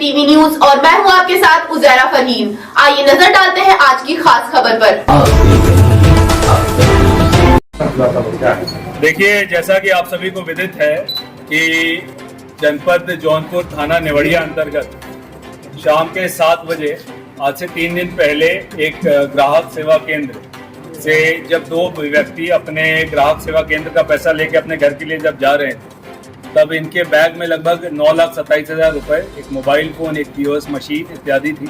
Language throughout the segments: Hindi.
टीवी न्यूज और मैं हूं आपके साथ उजैरा फरहीन। आइए नजर डालते हैं आज की खास खबर पर। देखिए, जैसा कि आप सभी को विदित है कि जनपद जौनपुर थाना नेवड़िया अंतर्गत शाम के 7 बजे आज से 3 दिन पहले एक ग्राहक सेवा केंद्र से जब 2 व्यक्ति अपने ग्राहक सेवा केंद्र का पैसा लेके अपने घर के लिए जब जा रहे थे, तब इनके बैग में लगभग 9,27,000 रुपए, एक मोबाइल फोन, एक POS मशीन इत्यादि थी।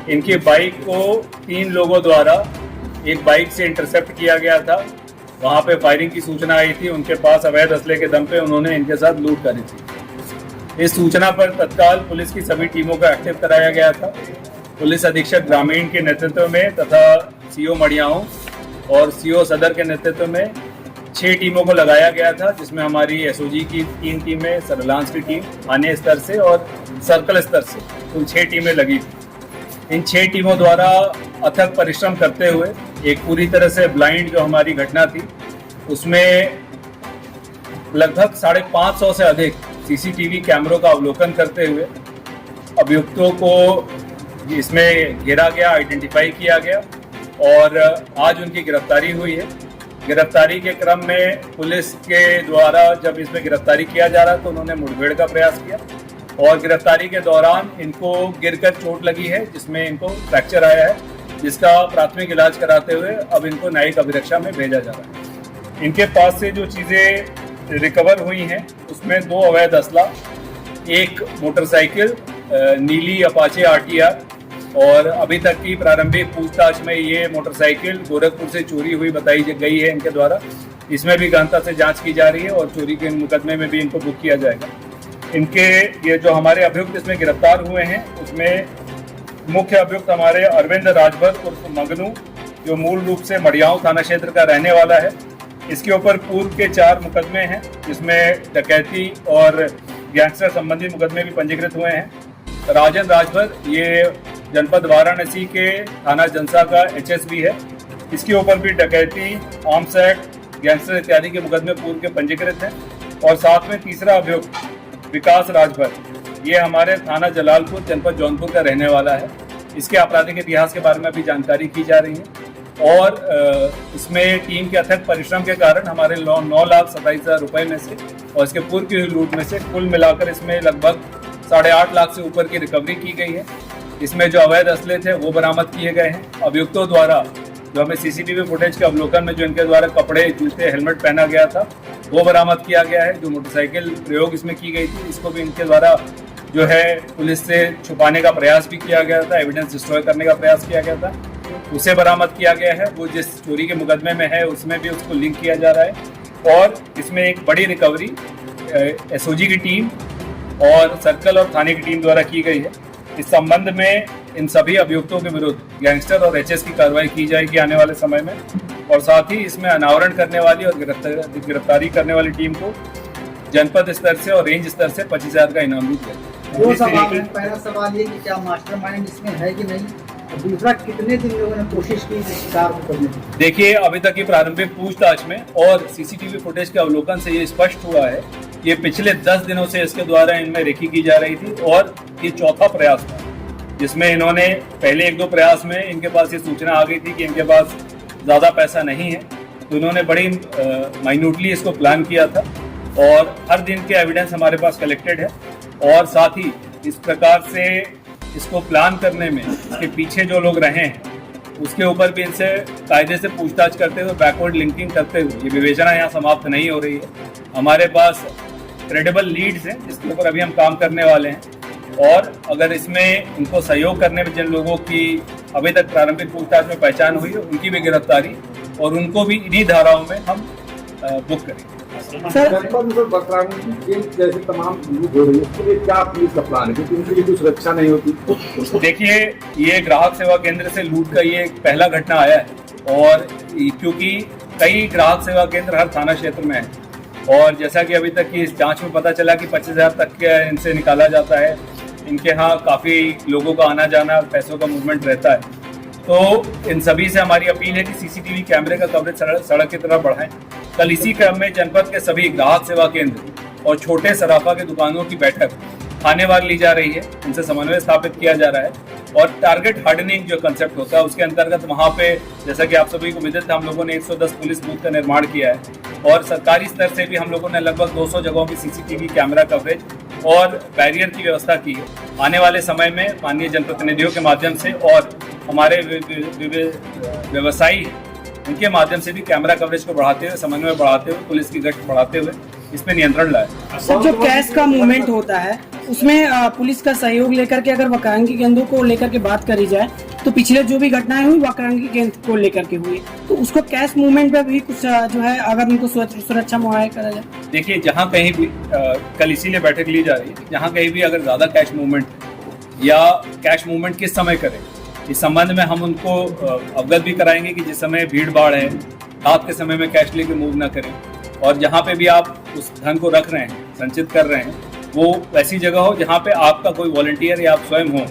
इनकी बाइक को 3 लोगों द्वारा एक बाइक से इंटरसेप्ट किया गया था। वहां पे फायरिंग की सूचना आई थी। उनके पास अवैध असले के दम पे उन्होंने इनके साथ लूट करी थी। इस सूचना पर तत्काल पुलिस की सभी टीमों को एक्टिव कराया गया था। पुलिस अधीक्षक ग्रामीण के नेतृत्व में तथा CO मड़ियाओं और CO सदर के नेतृत्व में 6 टीमों को लगाया गया था, जिसमें हमारी SOG की 3 टीमें, सर्विलांस की टीम थाने स्तर से और सर्कल स्तर से कुल 6 टीमें लगी थी। इन 6 टीमों द्वारा अथक परिश्रम करते हुए एक पूरी तरह से ब्लाइंड जो हमारी घटना थी, उसमें लगभग 550 से अधिक CCTV कैमरों का अवलोकन करते हुए अभियुक्तों को इसमें घेरा गया, आइडेंटिफाई किया गया और आज उनकी गिरफ्तारी हुई है। गिरफ्तारी के क्रम में पुलिस के द्वारा जब इसमें गिरफ्तारी किया जा रहा तो उन्होंने मुठभेड़ का प्रयास किया और गिरफ्तारी के दौरान इनको गिरकर चोट लगी है, जिसमें इनको फ्रैक्चर आया है, जिसका प्राथमिक इलाज कराते हुए अब इनको न्यायिक अभिरक्षा में भेजा जा रहा है। इनके पास से जो चीज़ें रिकवर हुई हैं उसमें 2 अवैध असला, एक मोटरसाइकिल नीली अपाचे RTR और अभी तक की प्रारंभिक पूछताछ में ये मोटरसाइकिल गोरखपुर से चोरी हुई बताई गई है इनके द्वारा। इसमें भी गहनता से जांच की जा रही है और चोरी के मुकदमे में भी इनको बुक किया जाएगा। इनके ये जो हमारे अभियुक्त इसमें गिरफ्तार हुए हैं उसमें मुख्य अभियुक्त हमारे अरविंद राजभर उर्फ मगनू, जो मूल रूप से मड़ियाओं थाना क्षेत्र का रहने वाला है। इसके ऊपर पूर्व के 4 मुकदमे हैं, जिसमें डकैती और गैंगस्टर संबंधी मुकदमे भी पंजीकृत हुए हैं। राजन राजभर ये जनपद वाराणसी के थाना जनसा का HSB है। इसके ऊपर भी डकैती, आर्म्स एक्ट, गैंगस्टर इत्यादि के मुकदमे पूर्व के पंजीकृत हैं। और साथ में तीसरा अभियुक्त विकास राजभर, ये हमारे थाना जलालपुर जनपद जौनपुर का रहने वाला है। इसके आपराधिक इतिहास के बारे में अभी जानकारी की जा रही है और इसमें टीम के अथक परिश्रम के कारण हमारे 9,27,000 रुपए में से और इसके पूर्व की लूट में से कुल मिलाकर इसमें लगभग 8.5 लाख से ऊपर की रिकवरी की गई है। इसमें जो अवैध असले थे वो बरामद किए गए हैं। अभियुक्तों द्वारा जो हमें CCTV फुटेज के अवलोकन में जो इनके द्वारा कपड़े, जूते, हेलमेट पहना गया था वो बरामद किया गया है। जो मोटरसाइकिल प्रयोग इसमें की गई थी, इसको भी इनके द्वारा जो है पुलिस से छुपाने का प्रयास भी किया गया था, एविडेंस डिस्ट्रॉय करने का प्रयास किया गया था, उसे बरामद किया गया है। वो जिस चोरी के मुकदमे में है उसमें भी उसको लिंक किया जा रहा है। और इसमें एक बड़ी रिकवरी SOG की टीम और सर्कल और थाने की टीम द्वारा की गई है। इस संबंध में इन सभी अभियुक्तों के विरुद्ध गैंगस्टर और HS की कार्रवाई की जाएगी आने वाले समय में। और साथ ही इसमें अनावरण करने वाली और गिरफ्तारी करने वाली टीम को जनपद स्तर से और रेंज स्तर से 25,000 का इनाम भी दिया। 2 सवाल है। पहला सवाल ये कि क्या मास्टरमाइंड इसमें है कि नहीं, और दूसरा कितने दिन लोगों ने कोशिश की शिकार को करने की? देखिए, अभी तक की प्रारंभिक पूछताछ में और CCTV फुटेज के अवलोकन से ये स्पष्ट हुआ है, ये पिछले 10 दिनों से इसके द्वारा इनमें रेकी की जा रही थी और ये चौथा प्रयास था, जिसमें इन्होंने पहले 1-2 प्रयास में इनके पास ये सूचना आ गई थी कि इनके पास ज़्यादा पैसा नहीं है, तो इन्होंने बड़ी माइन्यूटली इसको प्लान किया था और हर दिन के एविडेंस हमारे पास कलेक्टेड है। और साथ ही इस प्रकार से इसको प्लान करने में इसके पीछे जो लोग रहे हैं उसके ऊपर भी इनसे कायदे से पूछताछ करते हुए, बैकवर्ड लिंकिंग करते हुए, ये विवेचना यहाँ समाप्त नहीं हो रही है। हमारे पास क्रेडिबल लीड्स हैं जिसके ऊपर अभी हम काम करने वाले हैं और अगर इसमें इनको सहयोग करने में जिन लोगों की अभी तक प्रारंभिक पूछताछ में पहचान हुई है उनकी भी गिरफ्तारी और उनको भी इन्हीं धाराओं में हम बुक करेंगे। जैसे तमाम लूट हो रही है, उसके लिए क्या पुलिस का प्लान है, क्योंकि उनके लिए कोई सुरक्षा नहीं होती? देखिए, ये ग्राहक सेवा केंद्र से लूट का ये पहला घटना आया है और क्योंकि कई ग्राहक सेवा केंद्र हर थाना क्षेत्र में है और जैसा कि अभी तक की इस जांच में पता चला कि 25,000 तक के इनसे निकाला जाता है। इनके यहाँ काफ़ी लोगों का आना जाना, पैसों का मूवमेंट रहता है। तो इन सभी से हमारी अपील है कि CCTV कैमरे का कवरेज सड़क की तरफ बढ़ाएं। कल इसी क्रम में जनपद के सभी ग्राहक सेवा केंद्र और छोटे सराफा के दुकानों की बैठक थानेवार ली जा रही है, उनसे समन्वय स्थापित किया जा रहा है और टारगेट हार्डनिंग जो कंसेप्ट होता है उसके अंतर्गत वहाँ पे जैसा कि आप सभी को विदित है, हम लोगों ने 110 पुलिस बूथ का निर्माण किया है और सरकारी स्तर से भी हम लोगों ने लगभग 200 जगहों की सीसीटीवी कैमरा कवरेज और बैरियर की व्यवस्था की है। आने वाले समय में माननीय जनप्रतिनिधियों के माध्यम से और हमारे व्यवसायी उनके माध्यम से भी कैमरा कवरेज को बढ़ाते हुए, समन्वय बढ़ाते हुए, पुलिस की गश्त बढ़ाते हुए इस पे नियंत्रण लाए। सर, जो कैश का मूवमेंट होता है उसमें पुलिस का सहयोग लेकर के अगर वाकरंगी केंद्रों को लेकर के बात करी जाए तो पिछले जो भी घटनाएं हुई वाकरंगी केंद्र को लेकर के हुई, तो उसको कैश मूवमेंट पे भी कुछ जो है अगर उनको सुरक्षा मुहैया करा जाए। देखिए, जहाँ कहीं भी कल इसीलिए बैठक ली जा रही है, जहाँ कहीं भी अगर ज्यादा कैश मूवमेंट या कैश मूवमेंट किस समय करें, इस संबंध में हम उनको अवगत भी कराएंगे कि जिस समय भीड़ भाड़ है, रात के समय में कैश लेके मूव ना करें और जहाँ पे भी आप उस धन को रख रहे हैं, संचित कर रहे हैं, वो वैसी जगह हो जहाँ पे आपका कोई वॉलंटियर या आप स्वयं हो।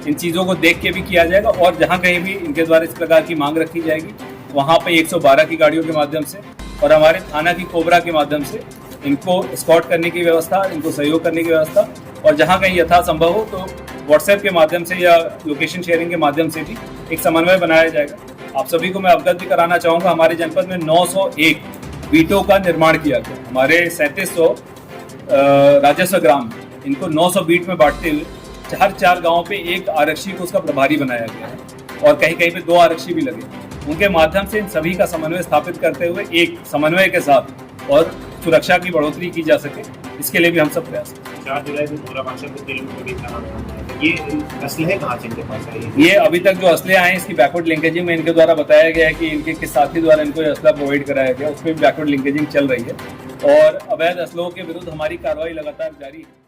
इन चीज़ों को देख के भी किया जाएगा और जहाँ कहीं भी इनके द्वारा इस प्रकार की मांग रखी जाएगी वहाँ पे 112 की गाड़ियों के माध्यम से और हमारे थाना की कोबरा के माध्यम से इनको स्कॉट करने की व्यवस्था, इनको सहयोग करने की व्यवस्था और जहाँ कहीं यथासंभव हो तो व्हाट्सएप के माध्यम से या लोकेशन शेयरिंग के माध्यम से भी एक समन्वय बनाया जाएगा। आप सभी को मैं अवगत भी कराना चाहूँगा, हमारे जनपद में 901 बीटों का निर्माण किया गया। हमारे 3700 राजस्व ग्राम, इनको 900 बीट में बांटते हुए हर 4 गाँव पे एक आरक्षी को उसका प्रभारी बनाया गया है और कहीं कहीं पे 2 आरक्षी भी लगे। उनके माध्यम से इन सभी का समन्वय स्थापित करते हुए एक समन्वय के साथ और सुरक्षा की बढ़ोतरी की जा सके, इसके लिए भी हम सब प्रयास करें। 4 जुलाई को पूरा भाषण को दिल्ली में भी ये असलहे कहाँ से इनके पास आई? ये अभी तक जो असले आए हैं इसकी बैकवर्ड लिंकेजिंग में इनके द्वारा बताया गया है कि इनके किस साथी द्वारा इनको ये असला प्रोवाइड कराया गया, उसमें भी बैकवर्ड लिंकेजिंग चल रही है और अवैध असलों के विरुद्ध हमारी कार्रवाई लगातार जारी है।